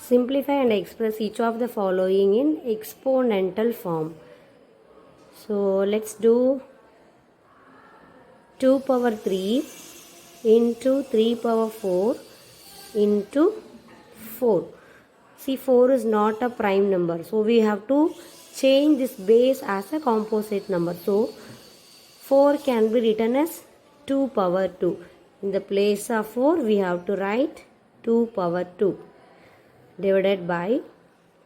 Simplify and express each of the following in exponential form. So let's do 2 power 3 into 3 power 4 into 4. See, 4 is not a prime number. So we have to change this base as a composite number. So 4 can be written as 2 power 2. In the place of 4, we have to write 2 power 2 divided by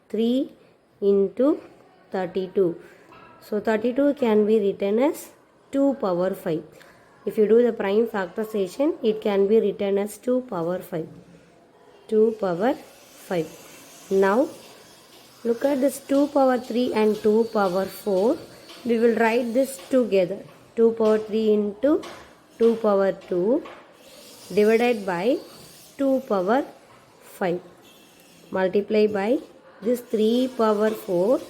3 into 32. So 32 can be written as 2 power 5. If you do the prime factorization, it can be written as 2 power 5. 2 power 5. Now, look at this 2 power 3 and 2 power 4. We will write this together. 2 power 3 into 2 power 2 divided by 2 power 5. Multiply by this 3 power 4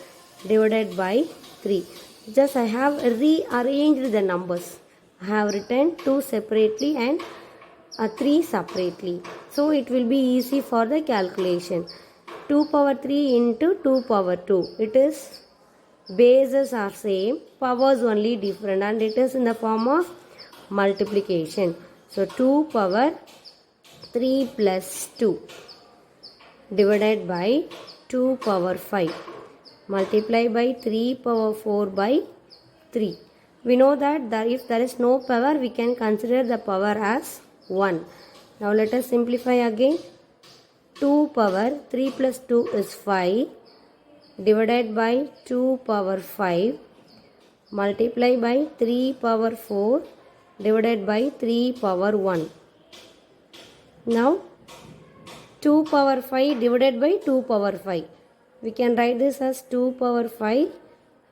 divided by 3. Just I have rearranged the numbers. I have written 2 separately and 3 separately. So it will be easy for the calculation. 2 power 3 into 2 power 2. It is bases are same, powers only different, and it is in the form of multiplication. So 2 power 3 plus 2 divided by 2 power 5. Multiply by 3 power 4 by 3. We know that if there is no power, we can consider the power as 1. Now let us simplify again. 2 power 3 plus 2 is 5 divided by 2 power 5 multiply by 3 power 4 divided by 3 power 1. Now 2 power 5 divided by 2 power 5. We can write this as 2 power 5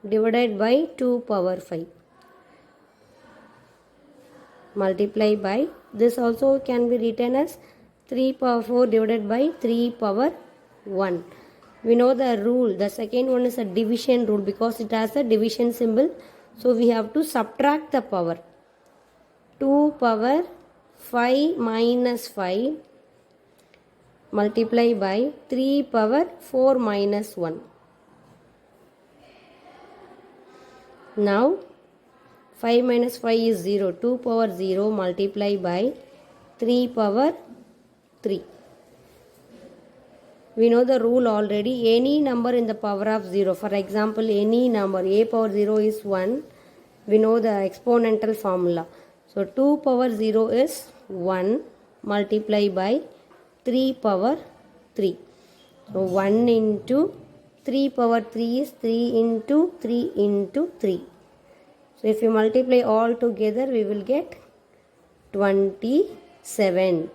divided by 2 power 5. Multiply by, this also can be written as 3 power 4 divided by 3 power 1. We know the rule. The second one is a division rule because it has a division symbol. So we have to subtract the power. 2 power 5 minus 5 multiply by 3 power 4 minus 1. Now 5 minus 5 is 0. 2 power 0 multiply by 3 power 3. We know the rule already. Any number in the power of 0. For example, any number a power 0 is 1. We know the exponential formula. So 2 power 0 is 1 multiply by 3 power 3. So 1 into 3 power 3 is 3 into 3 into 3. So if you multiply all together, we will get 27.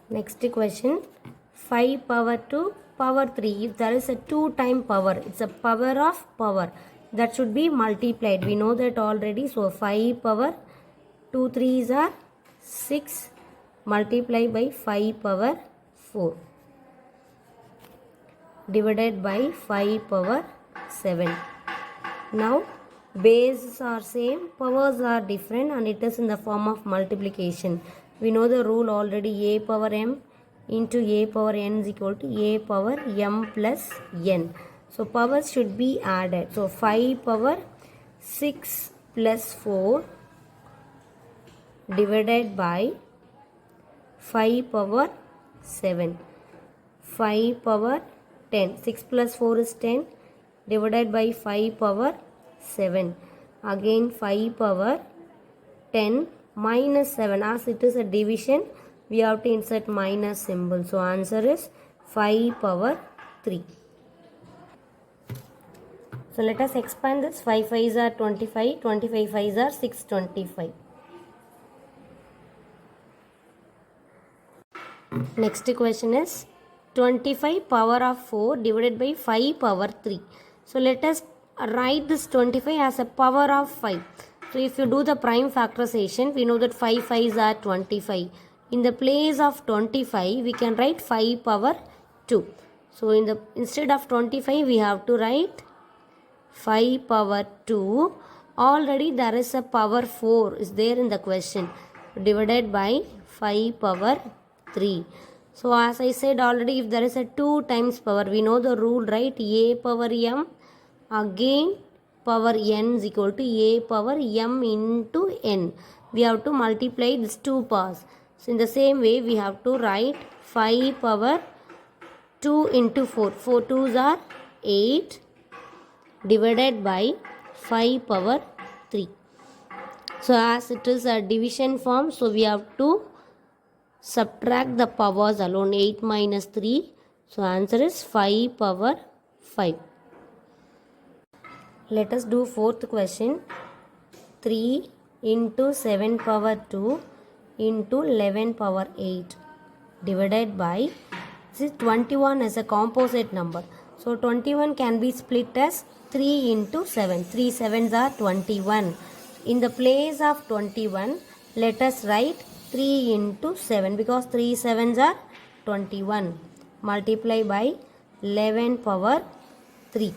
Next question, 5 power 2 power 3. If there is a 2 time power, it's a power of power. That should be multiplied. We know that already. So 5 power 2 3s are 6 multiply by 5 power 4 divided by 5 power 7. Now bases are same, powers are different, and it is in the form of multiplication. We know the rule already. A power m into a power n is equal to a power m plus n. So powers should be added. So 5 power 6 plus 4 divided by 5 power 7. 5 power 10. 6 plus 4 is 10 divided by 5 power 7. Again 5 power 10 minus 7. As it is a division, we have to insert minus symbol. So answer is 5 power 3. So let us expand this. 5 5s are 25. 25 5s are 625. Next question is 25 power of 4 divided by 5 power 3. So let us write this 25 as a power of 5. So if you do the prime factorization, we know that 5 5s are 25. In the place of 25, we can write 5 power 2. So instead of 25, we have to write 5 power 2. Already there is a power 4 is there in the question. divided by 5 power 3. So as I said already, if there is a 2 times power, we know the rule, right? A power m again power n is equal to a power m into n. We have to multiply these two powers. So in the same way, we have to write 5 power 2 into 4. 4 2s are 8 divided by 5 power 3. So as it is a division form, so we have to subtract the powers alone. 8 minus 3. So answer is 5 power 5. Let us do fourth question. 3 into 7 power 2 into 11 power 8 divided by, this is 21 as a composite number. So 21 can be split as 3 into 7. 3 7s are 21. In the place of 21, let us write 3 into 7 because 3 7s are 21. Multiply by 11 power 3.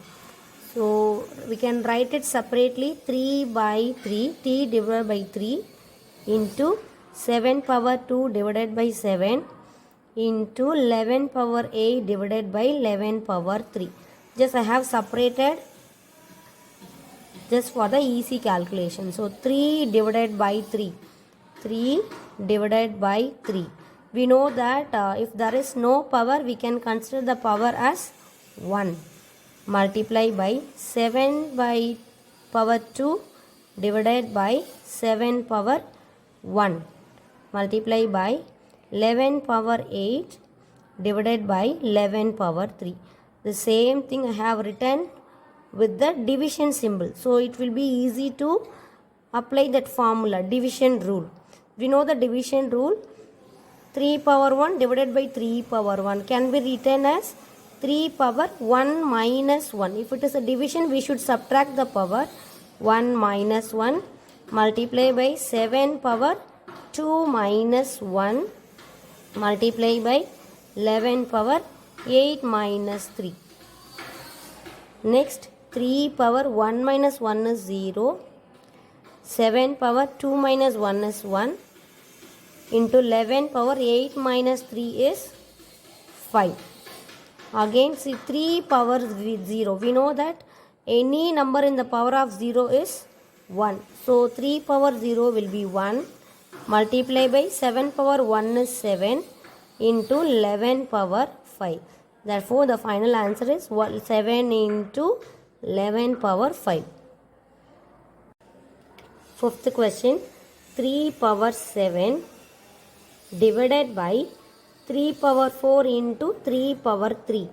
So we can write it separately. 3 by 3, t divided by 3 into 7 power 2 divided by 7 into 11 power 8 divided by 11 power 3. Just I have separated just for the easy calculation. So 3 divided by 3. 3 divided by 3. We know that if there is no power, we can consider the power as 1. Multiply by 7 by power 2 divided by 7 power 1. Multiply by 11 power 8 divided by 11 power 3. The same thing I have written with the division symbol. So it will be easy to apply that formula, division rule. We know the division rule. 3 power 1 divided by 3 power 1 can be written as 3 power 1 minus 1. If it is a division, we should subtract the power. 1 minus 1 multiply by 7 power 2 minus 1 multiply by 11 power 8 minus 3. Next, 3 power 1 minus 1 is 0. 7 power 2 minus 1 is 1 into 11 power 8 minus 3 is 5. Again, see 3 power 0. We know that any number in the power of 0 is 1. So 3 power 0 will be 1. Multiply by 7 power 1 is 7 into 11 power 5. Therefore, the final answer is 7 into 11 power 5. Fifth question, 3 power 7 divided by 3 power 4 into 3 power 3.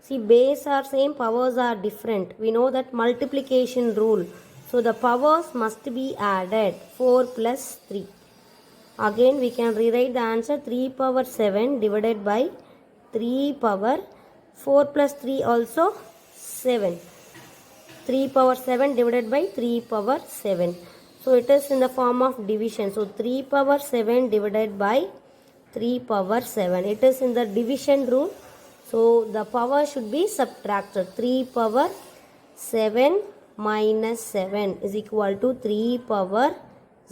See, base are same, powers are different. We know that multiplication rule. So, the powers must be added. 4 plus 3. Again, we can rewrite the answer 3 power 7 divided by 3 power 4 plus 3 also 7. 3 power 7 divided by 3 power 7. So it is in the form of division. So 3 power 7 divided by 3 power 7. It is in the division rule. So the power should be subtracted. 3 power 7 minus 7 is equal to 3 power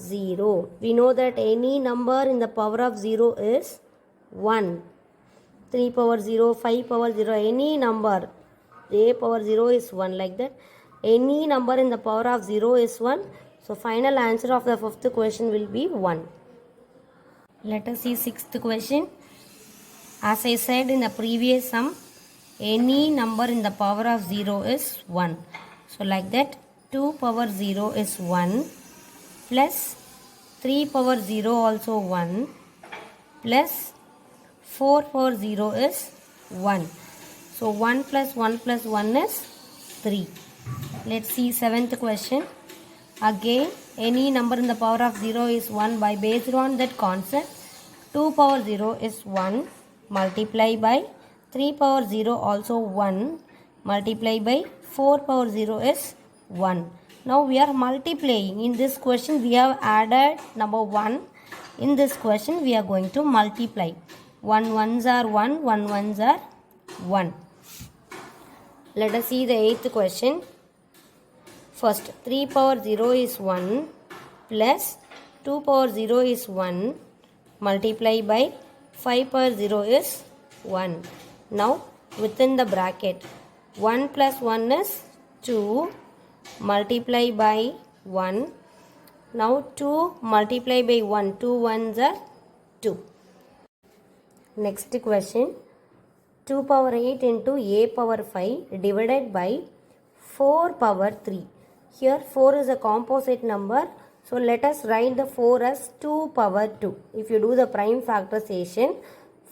0. We know that any number in the power of 0 is 1. 3 power 0, 5 power 0, any number. A power 0 is 1, like that. Any number in the power of 0 is 1. So final answer of the fifth question will be 1. Let us see sixth question. As I said in the previous sum, any number in the power of 0 is 1. So like that, 2 power 0 is 1 plus 3 power 0 also 1 plus 4 power 0 is 1. So 1 plus 1 plus 1 is 3. Let's see seventh question. Again, any number in the power of 0 is 1. By based on that concept, 2 power 0 is 1. Multiply by 3 power 0 also 1. Multiply by 4 power 0 is 1. Now we are multiplying. In this question we have added number 1. In this question we are going to multiply. 1 ones are 1, 1 ones are 1. Let us see the eighth question. First, 3 power 0 is 1 plus 2 power 0 is 1. Multiply by 5 power 0 is 1. Now within the bracket 1 plus 1 is 2. Multiply by 1. Now 2 multiply by 1. 2 ones are 2. Next question. 2 power 8 into a power 5 divided by 4 power 3. Here 4 is a composite number. So let us write the 4 as 2 power 2. If you do the prime factorization,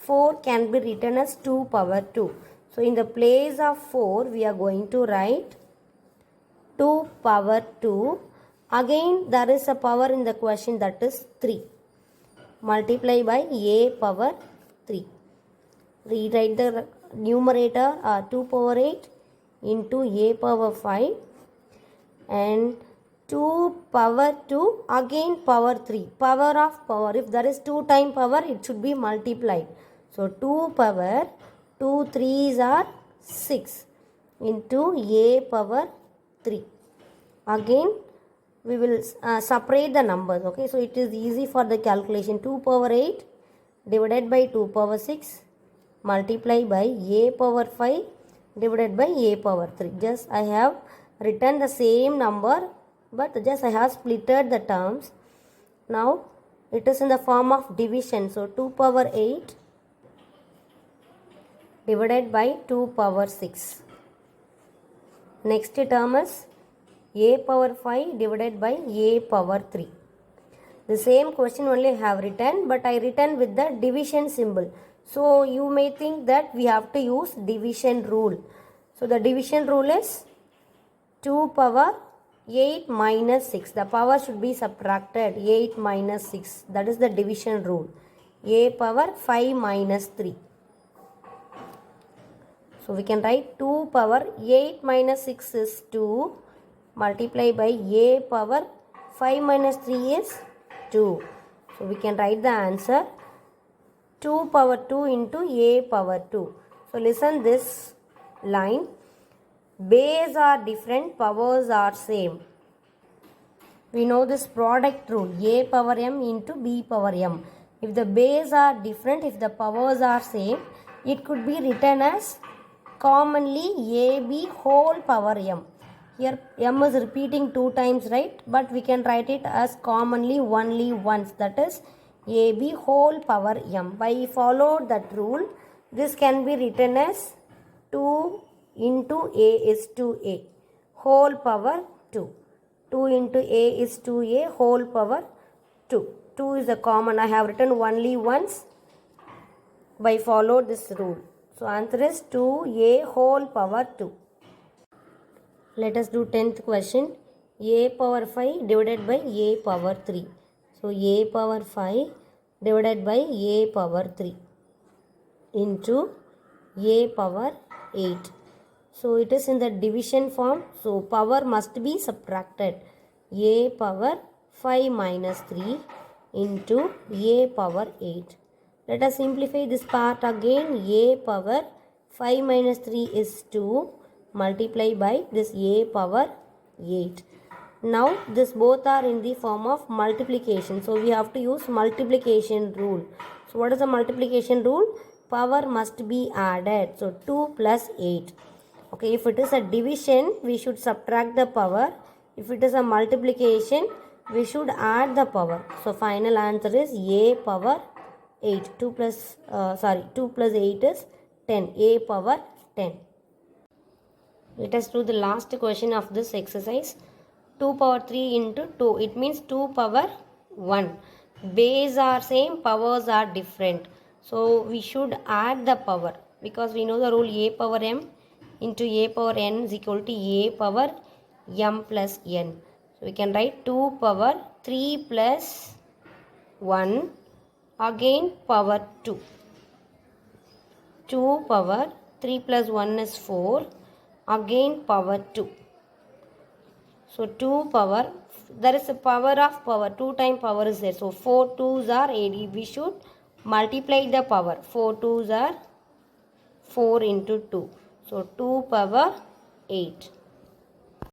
4 can be written as 2 power 2. So in the place of 4, we are going to write 2 power 2. Again, there is a power in the question, that is 3. Multiply by a power 3. Rewrite the numerator 2 power 8 into a power 5 and 2 power 2 again power 3. Power of power. If there is 2 times power, it should be multiplied. So 2 power 2 3s are 6 into a power 3. Again we will separate the numbers. Okay, so it is easy for the calculation. 2 power 8 divided by 2 power 6 multiply by a power 5 divided by a power 3. Just I have written the same number, but just I have splitted the terms. Now it is in the form of division. So 2 power 8 divided by 2 power 6. Next term is a power 5 divided by a power 3. The same question only I have written, but I written with the division symbol. So you may think that we have to use division rule. So the division rule is 2 power 8 minus 6. The power should be subtracted. 8 minus 6. That is the division rule. A power 5 minus 3. So we can write 2 power 8 minus 6 is 2. Multiply by a power 5 minus 3 is 2. So we can write the answer 2 power 2 into a power 2. So listen this line. Base are different, powers are same. We know this product rule, a power m into b power m. If the base are different, if the powers are same, it could be written as commonly ab whole power m. Here m is repeating 2 times, right? But we can write it as commonly only once, that is ab whole power m. By followed that rule, this can be written as 2 into a is 2a whole power 2. 2 into a is 2a whole power 2. 2 is a common. I have written only once by followed this rule. So answer is 2a whole power 2. Let us do 10th question. A power 5 divided by a power 3. So a power 5 divided by a power 3 into a power 8. So it is in the division form. So power must be subtracted. A power 5 minus 3 into a power 8. Let us simplify this part again. A power 5 minus 3 is 2. Multiply by this a power 8. Now this both are in the form of multiplication. So we have to use multiplication rule. So what is the multiplication rule? Power must be added. So 2 plus 8. Okay, if it is a division, we should subtract the power. If it is a multiplication, we should add the power. So final answer is a power 8. 2 plus 8 is 10. A power 10. Let us do the last question of this exercise. 2 power 3 into 2. It means 2 power 1. Base are same, powers are different. So we should add the power, because we know the rule a power m into a power n is equal to a power m plus n. So we can write 2 power 3 plus 1 again power 2. 2 power 3 plus 1 is 4 again power 2. So 2 power, there is a power of power, 2 times power is there. So 4 2s are 8. We should multiply the power. 4 2s are 4 into 2. So 2 power 8.